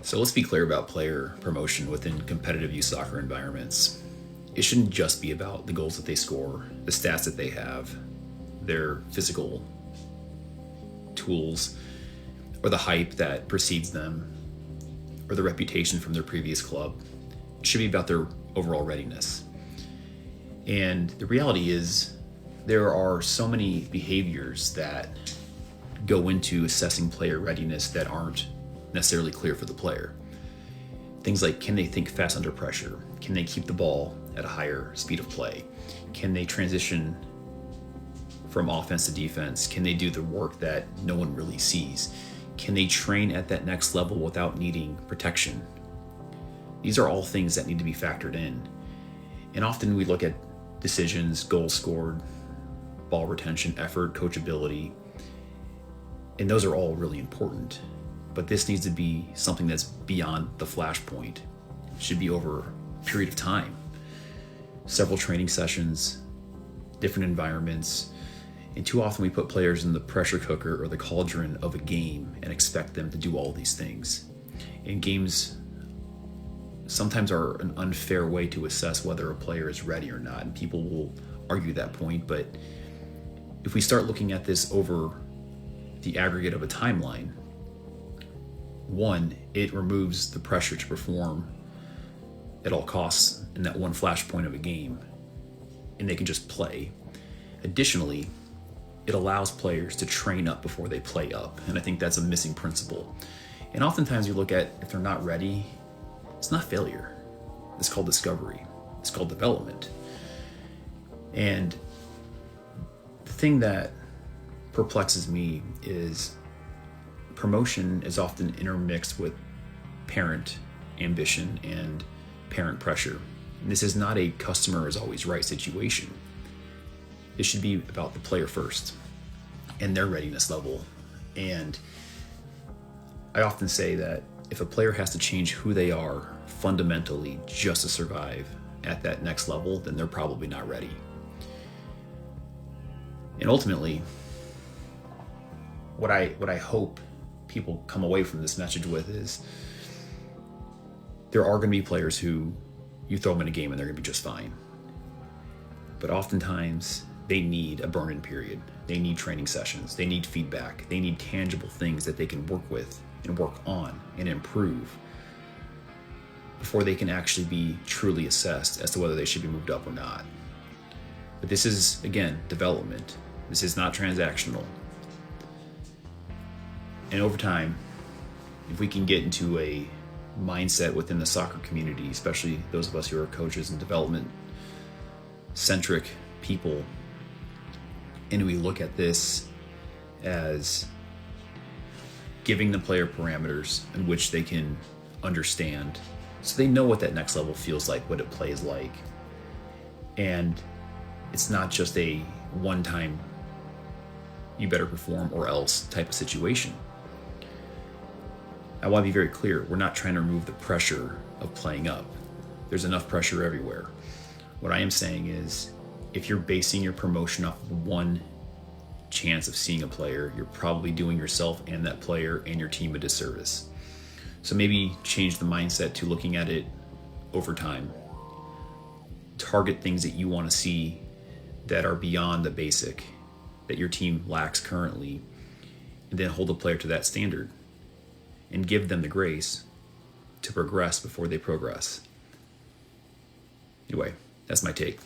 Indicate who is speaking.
Speaker 1: So let's be clear about player promotion within competitive youth soccer environments. It shouldn't just be about the goals that they score, the stats that they have, their physical tools, or the hype that precedes them, or the reputation from their previous club. It should be about their overall readiness. And the reality is, there are so many behaviors that go into assessing player readiness that aren't necessarily clear for the player. Things like, can they think fast under pressure? Can they keep the ball at a higher speed of play? Can they transition from offense to defense? Can they do the work that no one really sees? Can they train at that next level without needing protection? These are all things that need to be factored in. And often we look at decisions, goals scored, ball retention, effort, coachability, and those are all really important. But this needs to be something that's beyond the flashpoint. It should be over a period of time. Several training sessions, different environments, and too often we put players in the pressure cooker or the cauldron of a game and expect them to do all these things. And games sometimes are an unfair way to assess whether a player is ready or not, and people will argue that point. But if we start looking at this over the aggregate of a timeline, one, it removes the pressure to perform at all costs in that one flashpoint of a game, and they can just play. Additionally, it allows players to train up before they play up, and I think that's a missing principle. And oftentimes you look at, if they're not ready, it's not failure. It's called discovery. It's called development. And the thing that perplexes me is promotion is often intermixed with parent ambition and parent pressure. And this is not a customer is always right situation. It should be about the player first and their readiness level. And I often say that if a player has to change who they are fundamentally just to survive at that next level, then they're probably not ready. And ultimately, what I hope people come away from this message with is there are going to be players who you throw them in a game and they're going to be just fine. But oftentimes they need a burn-in period. They need training sessions. They need feedback. They need tangible things that they can work with and work on and improve before they can actually be truly assessed as to whether they should be moved up or not. But this is, again, development. This is not transactional. And over time, if we can get into a mindset within the soccer community, especially those of us who are coaches and development-centric people, and we look at this as giving the player parameters in which they can understand, so they know what that next level feels like, what it plays like. And it's not just a one-time you better perform or else type of situation. I want to be very clear, we're not trying to remove the pressure of playing up. There's enough pressure everywhere. What I am saying is, if you're basing your promotion off of one chance of seeing a player, you're probably doing yourself and that player and your team a disservice. So maybe change the mindset to looking at it over time. Target things that you want to see that are beyond the basic that your team lacks currently, and then hold the player to that standard and give them the grace to progress before they progress. Anyway, that's my take.